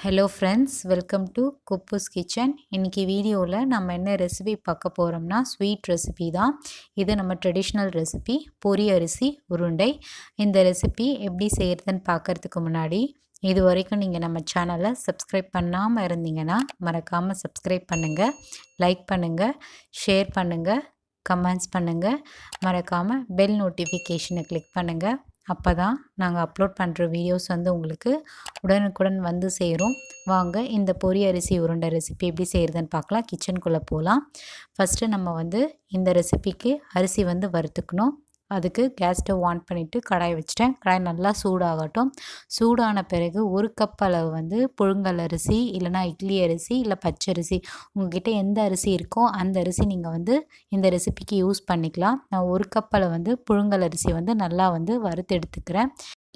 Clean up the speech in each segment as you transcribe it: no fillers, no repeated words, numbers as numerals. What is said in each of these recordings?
Hello friends, welcome to kuboos kitchen. இன்றைக்கி வீடியோவில் நம்ம என்ன ரெசிபி பார்க்க போகிறோம்னா ஸ்வீட் ரெசிபி தான். இது நம்ம ட்ரெடிஷ்னல் ரெசிபி, பொரி அரிசி உருண்டை. இந்த ரெசிபி எப்படி செய்கிறதுன்னு பார்க்குறதுக்கு முன்னாடி இது வரைக்கும் நீங்கள் நம்ம சேனலை சப்ஸ்கிரைப் பண்ணாமல் இருந்தீங்கன்னா மறக்காமல் சப்ஸ்கிரைப் பண்ணுங்கள், லைக் பண்ணுங்கள், ஷேர் பண்ணுங்கள், கமெண்ட்ஸ் பண்ணுங்கள். மறக்காமல் பெல் நோட்டிஃபிகேஷனை கிளிக் பண்ணுங்கள். அப்போ தான் நாங்கள் அப்லோட் பண்ணுற வீடியோஸ் உங்களுக்கு உடனுக்குடன் வந்து சேரும். வாங்க இந்த பொரி அரிசி உருண்டை ரெசிபி எப்படி செய்கிறதுன்னு பார்க்கலாம். கிச்சனுக்குள்ளே போகலாம். ஃபஸ்ட்டு நம்ம இந்த ரெசிபிக்கு அரிசி வறுத்துக்கணும். அதுக்கு கேஸ் ஸ்டவ் ஆன் பண்ணிவிட்டு கடாய் வச்சிட்டேன். கடாய் நல்லா சூடாகட்டும். சூடான பிறகு 1 கப் அளவு புழுங்கல் அரிசி, இல்லைனா இட்லி அரிசி, இல்லை பச்சரிசி, உங்கள்கிட்ட எந்த அரிசி இருக்கோ அந்த அரிசி நீங்கள் இந்த ரெசிபிக்கு யூஸ் பண்ணிக்கலாம். நான் 1 கப் அளவு புழுங்கல் அரிசி நல்லா வறுத்து எடுத்துக்கிறேன்.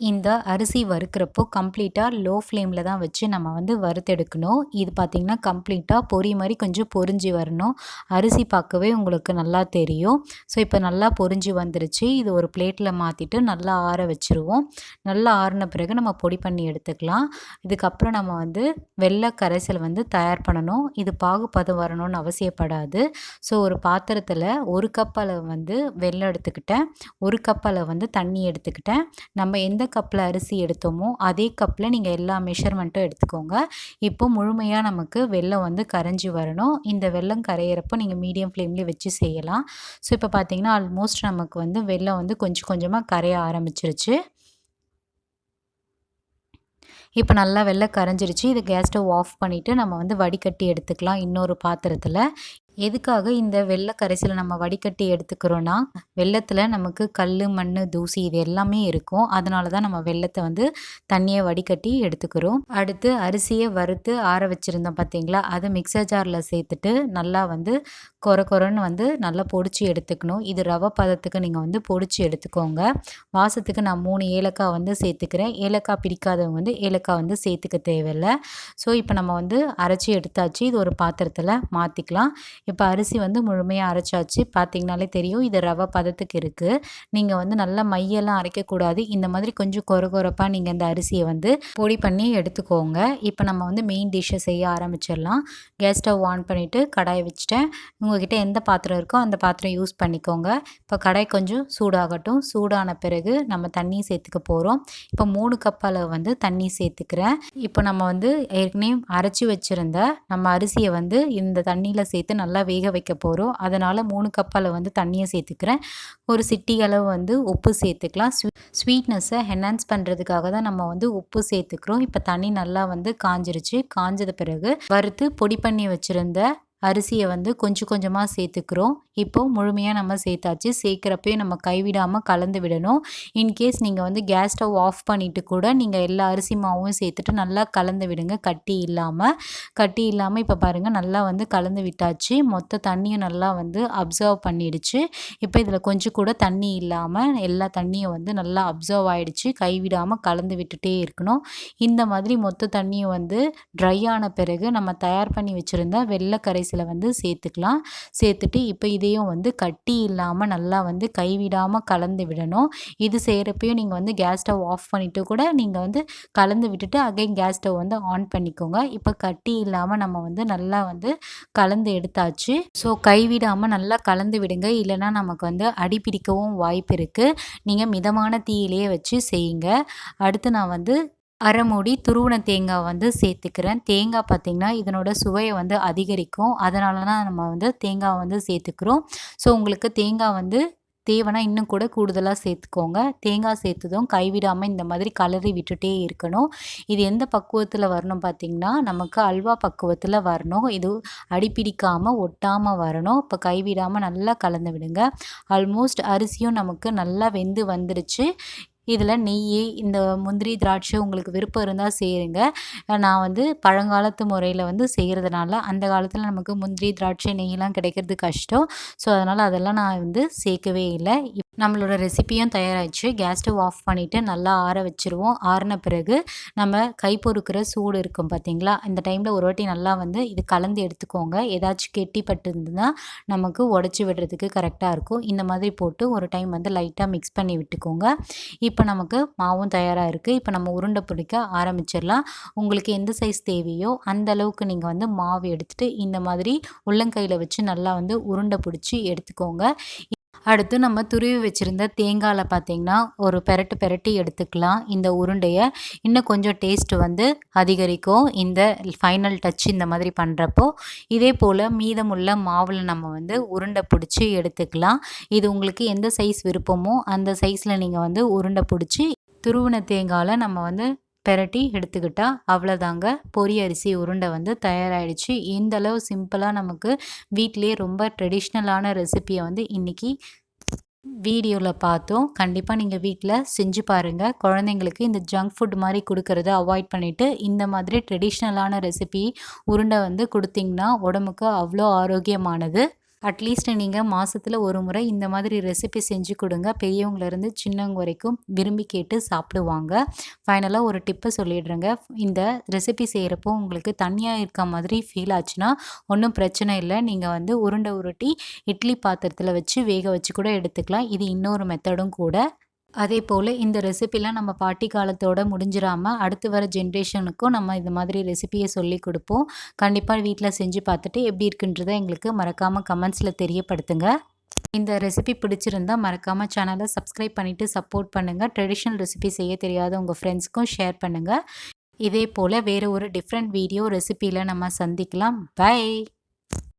இந்த அரிசி வறுக்கிறப்போ கம்ப்ளீட்டாக லோ ஃப்ளேமில் தான் வச்சு நம்ம வறுத்தெடுக்கணும். இது பார்த்திங்கன்னா கம்ப்ளீட்டாக பொரி மாதிரி கொஞ்சம் பொரிஞ்சு வரணும். அரிசி பார்க்கவே உங்களுக்கு நல்லா தெரியும். ஸோ இப்போ நல்லா பொரிஞ்சு வந்துருச்சு. இது ஒரு பிளேட்டில் மாற்றிட்டு நல்லா ஆற வச்சுருவோம். நல்லா ஆறின பிறகு நம்ம பொடி பண்ணி எடுத்துக்கலாம். இதுக்கப்புறம் நம்ம வெள்ளை கரைசல் தயார் பண்ணணும். இது பாகுபதம் வரணும்னு அவசியப்படாது. ஸோ ஒரு பாத்திரத்தில் 1 கப் அளவு வெல்லம் எடுத்துக்கிட்டேன், 1 கப் அளவு தண்ணி எடுத்துக்கிட்டேன். நம்ம எந்த கப்பில் அரிசி எடுத்தோமோ அதே கப்பில் நீங்கள் எல்லா மெஷர்மெண்ட்டும் எடுத்துக்கோங்க. இப்போ முழுமையாக நமக்கு வெல்லம் கரைஞ்சி வரணும். இந்த வெல்லம் கரையிறப்போ நீங்கள் மீடியம் ஃப்ளேம்லேயே வச்சு செய்யலாம். ஸோ இப்போ பார்த்தீங்கன்னா ஆல்மோஸ்ட் நமக்கு வெல்லம் கொஞ்சம் கொஞ்சமாக கரைய ஆரம்பிச்சிருச்சு. இப்போ நல்லா வெல்லம் கரைஞ்சிருச்சு. இது கேஸ் ஸ்டவ் ஆஃப் பண்ணிவிட்டு நம்ம வடிகட்டி எடுத்துக்கலாம் இன்னொரு பாத்திரத்தில். எதுக்காக இந்த வெள்ளை கரைசலை நம்ம வடிகட்டி எடுத்துக்கிறோன்னா, வெள்ளத்தில் நமக்கு கல், மண், தூசி இது எல்லாமே இருக்கும். அதனால தான் நம்ம வெள்ளத்தை தண்ணியை வடிகட்டி எடுத்துக்கிறோம். அடுத்து அரிசியை வறுத்து ஆற வச்சுருந்தோம் பார்த்தீங்களா, அதை மிக்சர் ஜாரில் சேர்த்துட்டு நல்லா கொரன்னு நல்லா பொடிச்சு எடுத்துக்கணும். இது ரவை பதத்துக்கு நீங்கள் பொடிச்சு எடுத்துக்கோங்க. வாசத்துக்கு நான் 3 ஏலக்காய் சேர்த்துக்கிறேன். ஏலக்காய் பிடிக்காதவங்க ஏலக்காய் சேர்த்துக்க தேவையில்லை. ஸோ இப்போ நம்ம அரைச்சி எடுத்தாச்சு. இது ஒரு பாத்திரத்தில் மாற்றிக்கலாம். இப்போ அரிசி முழுமையாக அரைச்சாச்சு. பார்த்திங்கனாலே தெரியும் இது ரவை பதத்துக்கு இருக்குது. நீங்கள் நல்லா மையெல்லாம் அரைக்கக்கூடாது. இந்த மாதிரி கொஞ்சம் கொரப்பாக நீங்கள் இந்த அரிசியை பொடி பண்ணி எடுத்துக்கோங்க. இப்போ நம்ம மெயின் டிஷ்ஷை செய்ய ஆரம்பிச்சிடலாம். கேஸ் ஸ்டவ் ஆன் பண்ணிவிட்டு கடாய் வச்சுட்டேன். உங்கள்கிட்ட எந்த பாத்திரம் இருக்கோ அந்த பாத்திரம் யூஸ் பண்ணிக்கோங்க. இப்போ கடாய் கொஞ்சம் சூடாகட்டும். சூடான பிறகு நம்ம தண்ணி சேர்த்துக்க போகிறோம். இப்போ 3 கப் அளவு தண்ணி சேர்த்துக்கிறேன். இப்போ நம்ம ஏற்கனவே அரைச்சி வச்சுருந்த நம்ம அரிசியை இந்த தண்ணியில் சேர்த்து நல்லா வேக வைக்க போகிறோம். அதனால் 3 கப் அளவு தண்ணியை சேர்த்துக்கிறேன். ஒரு சிட்டி அளவு உப்பு சேர்த்துக்கலாம். ஸ்வீட்னஸை என்ஹான்ஸ் பண்ணுறதுக்காக தான் நம்ம உப்பு சேர்த்துக்கிறோம். இப்போ தண்ணி நல்லா காஞ்சிருச்சு. காஞ்சது பிறகு வறுத்து பொடி பண்ணி வச்சுருந்த அரிசியை கொஞ்சம் கொஞ்சமாக சேர்த்துக்கிறோம். இப்போது முழுமையாக நம்ம சேர்த்தாச்சு. சேர்க்குறப்பையும் நம்ம கைவிடாமல் கலந்து விடணும். இன்கேஸ் நீங்கள் கேஸ் ஸ்டவ் ஆஃப் பண்ணிவிட்டு கூட நீங்கள் எல்லா அரிசி மாவும் சேர்த்துட்டு நல்லா கலந்து விடுங்க, கட்டி இல்லாமல். இப்போ பாருங்கள் நல்லா கலந்து விட்டாச்சு. மொத்த தண்ணியும் நல்லா அப்சர்வ் பண்ணிடுச்சு. இப்போ இதில் கொஞ்சம் கூட தண்ணி இல்லாமல் எல்லா தண்ணியும் நல்லா அப்சர்வ் ஆகிடுச்சு. கைவிடாமல் கலந்து விட்டுட்டே இருக்கணும். இந்த மாதிரி மொத்த தண்ணியும் ட்ரை ஆன பிறகு நம்ம தயார் பண்ணி வச்சுருந்த வெள்ளை கரைசலை சேர்த்துக்கலாம். சேர்த்துட்டு இப்போ இதையும் கட்டி இல்லாமல் நல்லா கைவிடாமல் கலந்து விடணும். இது செய்கிறப்பையும் நீங்கள் கேஸ் ஸ்டவ் ஆஃப் பண்ணிவிட்டு கூட நீங்கள் கலந்து விட்டுட்டு அகைன் கேஸ் ஸ்டவ் ஆன் பண்ணிக்கோங்க. இப்போ கட்டி இல்லாமல் நம்ம நல்லா கலந்து எடுத்தாச்சு. ஸோ கைவிடாமல் நல்லா கலந்து விடுங்க. இல்லைனா நமக்கு அடி பிடிக்கவும் வாய்ப்பு இருக்குது. நீங்கள் மிதமான தீயிலேயே வச்சு செய்யுங்க. அடுத்து நான் அரை மூடி துருவன தேங்காய் சேர்த்துக்கிறேன். தேங்காய் பார்த்திங்கன்னா இதனோட சுவையை அதிகரிக்கும். அதனால தான் நம்ம தேங்காய் சேர்த்துக்கிறோம். ஸோ உங்களுக்கு தேங்காய் தேவைன்னா இன்னும் கூட கூடுதலாக சேர்த்துக்கோங்க. தேங்காய் சேர்த்ததும் கைவிடாமல் இந்த மாதிரி கலரி விட்டுட்டே இருக்கணும். இது எந்த பக்குவத்தில் வரணும் பார்த்திங்கன்னா, நமக்கு அல்வா பக்குவத்தில் வரணும். இது அடிப்பிடிக்காமல் ஒட்டாமல் வரணும். இப்போ கைவிடாமல் நல்லா கலந்து விடுங்க. ஆல்மோஸ்ட் அரிசியும் நமக்கு நல்லா வெந்து வந்துருச்சு. இதில் நெய், இந்த முந்திரி, திராட்சை உங்களுக்கு விருப்பம் இருந்தால் சேருங்க. நான் பழங்காலத்து முறையில் செய்கிறதுனால அந்த காலத்தில் நமக்கு முந்திரி, திராட்சை, நெய்யெலாம் கிடைக்கிறது கஷ்டம். ஸோ அதனால் அதெல்லாம் நான் சேர்க்கவே இல்லை. நம்மளோட ரெசிப்பியும் தயாராகிடுச்சு. கேஸ் ஸ்டவ் ஆஃப் பண்ணிவிட்டு நல்லா ஆற வச்சுருவோம். ஆறின பிறகு நம்ம கை பொறுக்கிற சூடு இருக்கும் பார்த்திங்களா, இந்த டைமில் ஒரு வாட்டி நல்லா இது கலந்து எடுத்துக்கோங்க. ஏதாச்சும் கெட்டிப்பட்டு இருந்ததுன்னா நமக்கு உடச்சி விடுறதுக்கு கரெக்டாக இருக்கும். இந்த மாதிரி போட்டு ஒரு டைம் லைட்டாக மிக்ஸ் பண்ணி விட்டுக்கோங்க. இப்போ நமக்கு மாவும் தயாராக இருக்குது. இப்போ நம்ம உருண்டை பிடிக்க ஆரம்பிச்சிடலாம். உங்களுக்கு எந்த சைஸ் தேவையோ அந்த அளவுக்கு நீங்கள் வந்து மாவு எடுத்துகிட்டு இந்த மாதிரி உள்ளங்கையில் வச்சு நல்லா வந்து உருண்டை பிடிச்சி எடுத்துக்கோங்க. அடுத்து நம்ம துருவி வச்சுருந்த தேங்காயில் பார்த்திங்கன்னா ஒரு பெரட்டி எடுத்துக்கலாம். இந்த உருண்டையை இன்னும் கொஞ்சம் டேஸ்ட்டு வந்து அதிகரிக்கும் இந்த ஃபைனல் டச் இந்த மாதிரி பண்ணுறப்போ. இதே போல் மீதமுள்ள மாவில் நம்ம வந்து உருண்டை பிடிச்சி எடுத்துக்கலாம். இது உங்களுக்கு எந்த சைஸ் விருப்பமோ அந்த சைஸில் நீங்கள் வந்து உருண்டை பிடிச்சி துருவின தேங்காயில் நம்ம வந்து பெரட்டி எடுத்துக்கிட்டா அவ்வளோதாங்க. பொரி அரிசி உருண்டை வந்து தயாராகிடுச்சு. இந்த அளவு சிம்பிளாக நமக்கு வீட்டிலேயே ரொம்ப ட்ரெடிஷ்னலான ரெசிப்பியை வந்து இன்றைக்கி வீடியோவில் பார்த்தோம். கண்டிப்பாக நீங்கள் வீட்டில் செஞ்சு பாருங்கள். குழந்தைங்களுக்கு இந்த ஜங்க் ஃபுட் மாதிரி கொடுக்கறத அவாய்ட் பண்ணிவிட்டு இந்த மாதிரி ட்ரெடிஷ்னலான ரெசிபி உருண்டை வந்து கொடுத்திங்கன்னா உடம்புக்கு அவ்வளோ ஆரோக்கியமானது. அட்லீஸ்ட் நீங்கள் மாதத்தில் ஒரு முறை இந்த மாதிரி ரெசிபி செஞ்சு கொடுங்க. பெரியவங்கலேருந்து சின்னவங்க வரைக்கும் விரும்பி கேட்டு சாப்பிடுவாங்க. ஃபைனலாக ஒரு டிப்பை சொல்லிடுறேங்க. இந்த ரெசிபி செய்கிறப்போ உங்களுக்கு தனியாக இருக்க மாதிரி ஃபீல் ஆச்சுன்னா ஒன்றும் பிரச்சனை இல்லை. நீங்கள் வந்து உருண்டை உருட்டி இட்லி பாத்திரத்தில் வச்சு வேக வச்சு கூட எடுத்துக்கலாம். இது இன்னொரு மெத்தடும் கூட. அதே போல் இந்த ரெசிபிலாம் நம்ம பாட்டி காலத்தோடு முடிஞ்சிடாமல் அடுத்து வர ஜென்ரேஷனுக்கும் நம்ம இந்த மாதிரி ரெசிபியை சொல்லி கொடுப்போம். கண்டிப்பாக வீட்டில் செஞ்சு பார்த்துட்டு எப்படி இருக்குன்றதை எங்களுக்கு மறக்காமல் கமெண்ட்ஸில் தெரியப்படுத்துங்க. இந்த ரெசிபி பிடிச்சிருந்தால் மறக்காமல் சேனலை சப்ஸ்கிரைப் பண்ணிவிட்டு சப்போர்ட் பண்ணுங்கள். ட்ரெடிஷ்னல் ரெசிபி செய்ய தெரியாத உங்கள் ஃப்ரெண்ட்ஸ்க்கும் ஷேர் பண்ணுங்கள். இதே போல் வேறு ஒரு டிஃப்ரெண்ட் வீடியோ ரெசிபியில் நம்ம சந்திக்கலாம். பை.